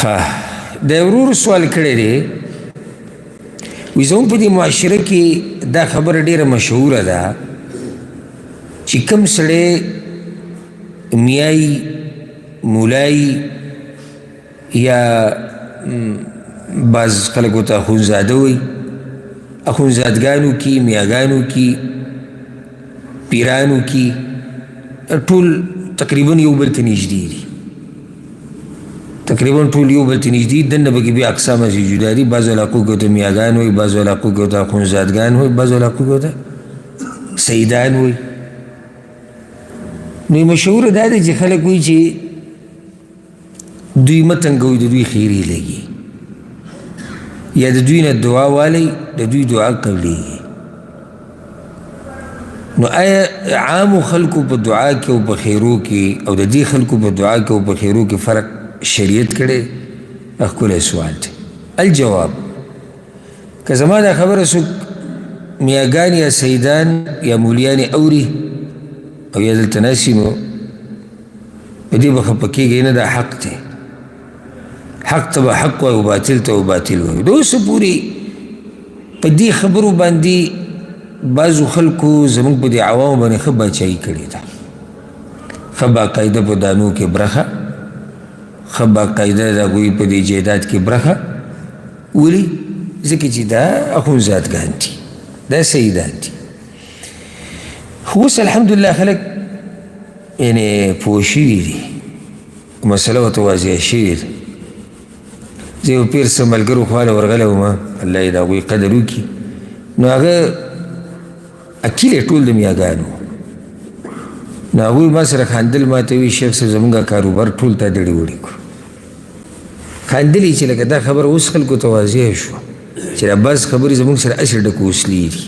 د ورور سوال کړی دی وایي زموږ په دې معاشره کې دا خبره ډېره مشهوره ده چې کوم سړی میایي مولایي یا بعض خلکو ته اخونزاده وایي اخونزادګانو کې میاګانو کې پیرانو کې ټول تقریبا یو بل ته نږدې دي تقریبا ټول یو بل ته نږدې دننه پکې بیا اقسام هسې جدا دي بعضو علاقو کې ورته میاګان وایي بعضو علاقو کې ورته اخونزادګان وایي بعضو علاقو کې ورته سیدان وایي نو مشهوره دا دی چې خلک وایي چې دوی مه تنګوي د دوی خیرې لګي یا د دوی نه دعا والی د دوی دعا قبلیږي نو آیا عامو خلکو په دعا کې او په خیرو کې او د دې خلکو په دعا کې او په خیرو کې فرق شریعت کړی ښکلی سوال دی الجواب که زما دا خبره څوک میاګان یا سیدان یا مولیانې اوري او یا دلته ناسي نو په دې به خفه کېږئ نه دا حق دی حق ته به حق وایي او باطل ته باطل وایي د اوسه پورې په دې خبرو باندې بعضو خلکو زموږ په دې عوامو باندې ښه باچایي کړې ده ښه باقاعده په دانو کې برخه ښه باقاعده د هغوی په دې جایداد کې برخه ولي ځکه چې دا اخونزادګان دي دا سیدان دي خو اوس الحمدلله خلک یعنې پوه شوي دي مسله ورته واضحه شوې ده زه یو پیر څه ملګرو خواله ورغلی وم الله یې د هغوی قدر وکړي نو هغه اکیل یې ټول د میاګانو نو هغوی ما سره خاندل ما ته وایي شیخ صاحب زموږ کاروبار ټول تا دړې وړې کړو خاندل یې چې لکه دا خبره اوس خلکو ته واضحه شوه چې دا بعض خبرې زموږ سره هسې ډکه وسلې دي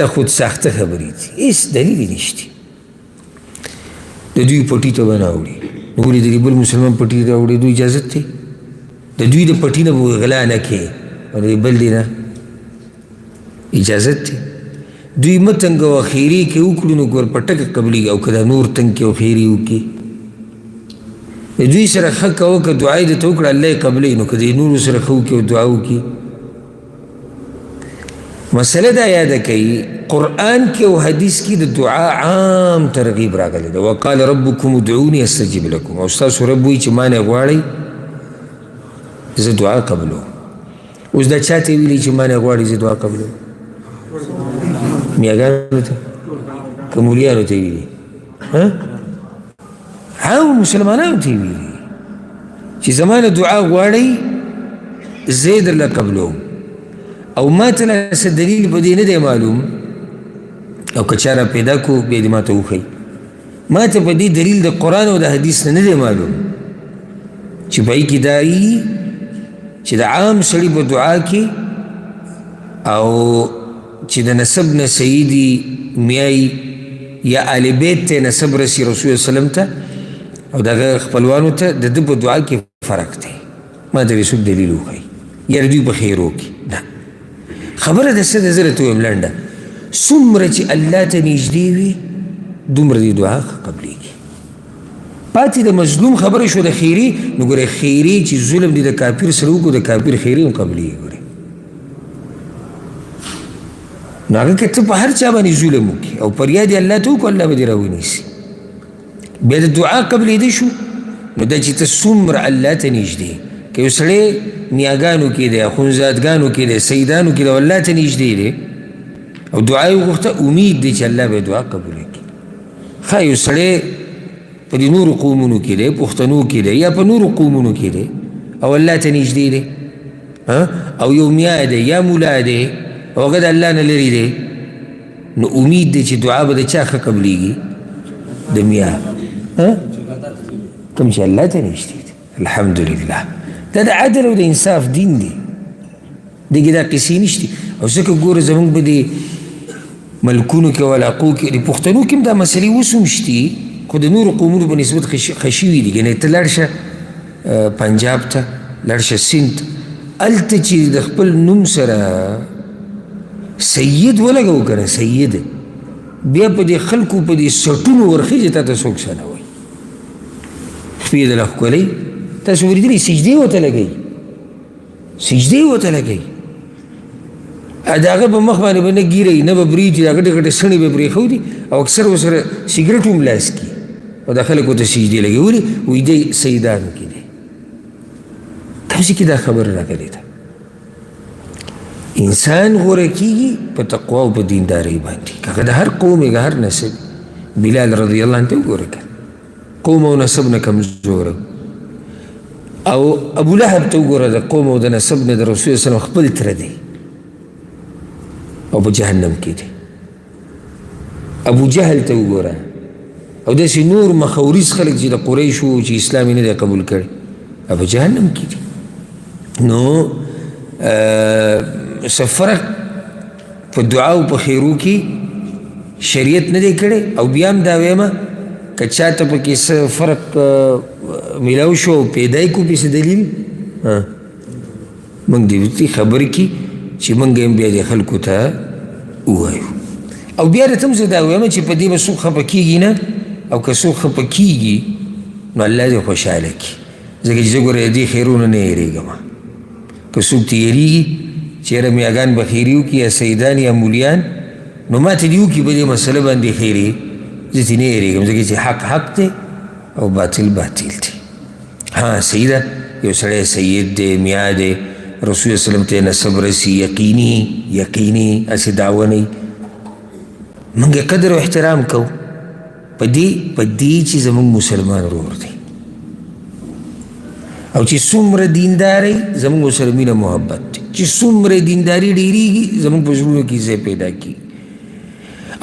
دا خود ساخته خبرې دي هېڅ دلیل یې نشته د دوی پټي ته به نه اوړي نو ولې د بل مسلمان پټي ته اوړېدو اجازت دی د دوی د پټي نه به غلا نه کوې او د بل دی نه اجازت دی دوی مه تنګوه خیرې کې وکړو نو ګور په ټکه قبلېږي او که دا نور تنګ کړي او خیرې وکړي د دوی سره ښه کوه که دعا یې درته وکړه الله یې قبلوي نو که د نورو سره ښه وکړي او دعا وکړي مسله دا یاده کوي قرآن کې او حدیث کې د دعا عام ترغیب راغلی ده وقال ربکم ادعوني استجب لکم او ستاسو رب وایي چې ما نه غواړئ زه دعا قبلوم اوس دا چا ته ویلي چې ما نه غواړئ زه دعا قبلوم میاګانو ته که مولیانو ته ویلي عام مسلمانانو ته ویلي چې زما نه دعا غواړئ زه یې درله قبلوم او ما ته له څه دلیل په دې نه دی معلوم او که چا را پیدا کو بیا دې ما ته وښیي ما ته په دې دلیل د قرآن او د حدیث نه دی معلوم چې په هغې کې دا وي چې د عام سړي په دعا کې او چې د نسب نه سیدي میایي یا آل بیت ته نسب رسي رسول وسلم ته او دغه خپلوانو ته د ده په دعا کې فرق دی ما ته څوک دلیل وښیي یا د دوی په خیرو کې نه خبره د څه د زه راته ویم لنډه څومره چې الله ته نږدې وي دومره د دعا قبلېږي پاتې د مظلوم خبره شو د خیرې نو ګورې خیرې چې ظلم دي د کافر سره وکړو د کافر خیرې هم قبلېږي ګورې نو هغه که ته په هر چا باندې ظلم وکړي او فریاد یې الله ته وکړو الله به دې راونیسي بیا د دعا قبلېده شو نو دا چې ته څومره الله ته نږدې که یو سړی نیاګانو کې دی اخونزادګانو کې دی سیدانو کې دی او الله ته نږدې دی او دعا یې وغوښته امید دی چې الله به دعا قبوله کړي ښه یو سړی په دې نورو قومونو کې دی پښتنو کې دی یا په نورو قومونو کې دی او الله ته نږدې دی او یو میا دی یا مولا دی او هغه د الله نه لرې دی نو امید دی چې دعا به د چا ښه قبلېږي د میا کوم چې الله ته نږدې دی الحمدلله دا د عدل او د انصاف دین دی دغې دا قصې نشتي او ځکه ګوره زموږ په دې ملکونو کې او علاقو کې د پښتنو کې هم دا مسلې اوس هم شتي خو د نورو قومونو په نسبت ښه شوي دي یعنې ته لاړ شه پنجاب ته لاړ شه سیند ته هلته چې د خپل نوم سره سید ولګوو که نه سید بیا په دې خلکو په دې سټونو ورخیږي تا ته څوک څه نه وایي خپې دله ښکلۍ تاسو ولیدلي سجدې ورته لګوي، سجدې ورته لګوي، د هغه په مخ باندې به نه ګیرئ نه به برېږي، د غټې غټې سڼې به پرېښودي او اکثر ورسره سګرټ هم لاس کي او دا خلک ورته سجدې لګوي. ولې؟ وایي دی سیدانو کې دی. تاسو کې دا خبره راغلې ده. انسان غوره کېږي په تقوا او په دیندارۍ باندې، که هغه د هر قوم که هر نسب. بلال رضی الله عنه ته وګوره که قوم او نسب نه کمزوره، او ابو لهب ته وګوره د قوم او د نسب نه د رسول صلی الله خپل تره دی او په جهنم کې دی. ابو جهل ته وګوره او داسې نور مخوریز خلک چې د قریشو چې اسلام یې نه دی قبول کړی او په جهنم کې دي. نو څه فرق په دعا او په خیرو کې شریعت نه دی کړی. او بیا هم دا ویمه که چاته پکې څه فرق میلاو شو او پیدا یې کو پسې دلیل موږ دې خبر کي چې موږ هم بیا دې خلکو ته ووایو. او بیا درته هم زه دا ویمه چې په دې به څوک خفه کېږي نه، او که څوک خفه کېږي نو الله دې خوشحاله کړي. ځکه چې زه ګوره دې خیرونه نه یېرېږم. که څوک ته یېرېږي چې یاره میاګان به خیري وکړي یا سیدان یا مولیان، نو ما ته دې وکړي په دې مسله باندې خیري، زه ترې نه یېرېږم ځکه چې حق حق دی او باطل باطل دی. ها صحیح ده، یو سړی سید دی، میا دی، رسول وسلم ته نسب رسي، یقیني یقیني هسې دعوه نه وي. موږ قدر او احترام کوو په دې چې زموږ مسلمان ورور دی او چې څومره دیندارۍ زموږ ورسره مینه محبت دی، چې څومره دینداري ډېرېږي زموږ په زړونو کې ځای پیدا کېږي،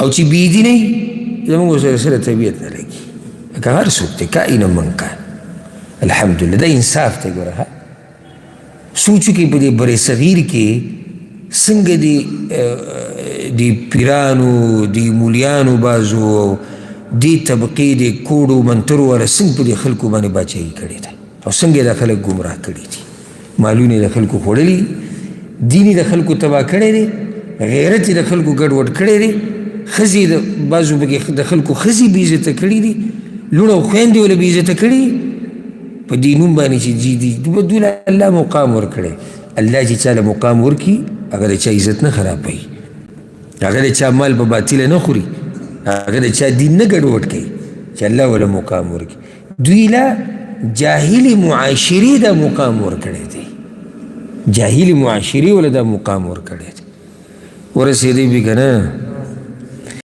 او چې بېدینۍ زموږ ورسره سره طبیعت نه لګي. که هر څوک دی کائنا من کان، الحمدلله دا انصاف دی. ګوره سوچ وکړئ په دې بر صغیر کې څنګه د پیرانو د مولیانو بازو او دې طبقې د کوډو منترو والا څنګه په دې خلکو باندې باچایي کړې ده او څنګه دا خلک ګمراه کړي دي. مالونه د خلکو خوړلي، دین د خلکو تباه کړی دی، غیرت د خلکو ګډوډ کړی دی، ښځې د بعضو پکې د خلکو ښځې بې عزته کړي دي، لوڼه او خویندې ولې بې عزته کړي په دې نوم باندې چې دوی له الله مقام ورکړی. الله چې چا له مقام ورکړي هغه د چا عزت نه خرابوي، هغه د چا مال په باطله نه خوري، هغه د چا دین نه ګډوډ کوي چې الله وله مقام ورکړي. دوی له جاهلي معاشرې دا مقام ورکړی دی، جاهلي معاشرې وله دا مقام ورکړی دی. ورسېدی بي که نه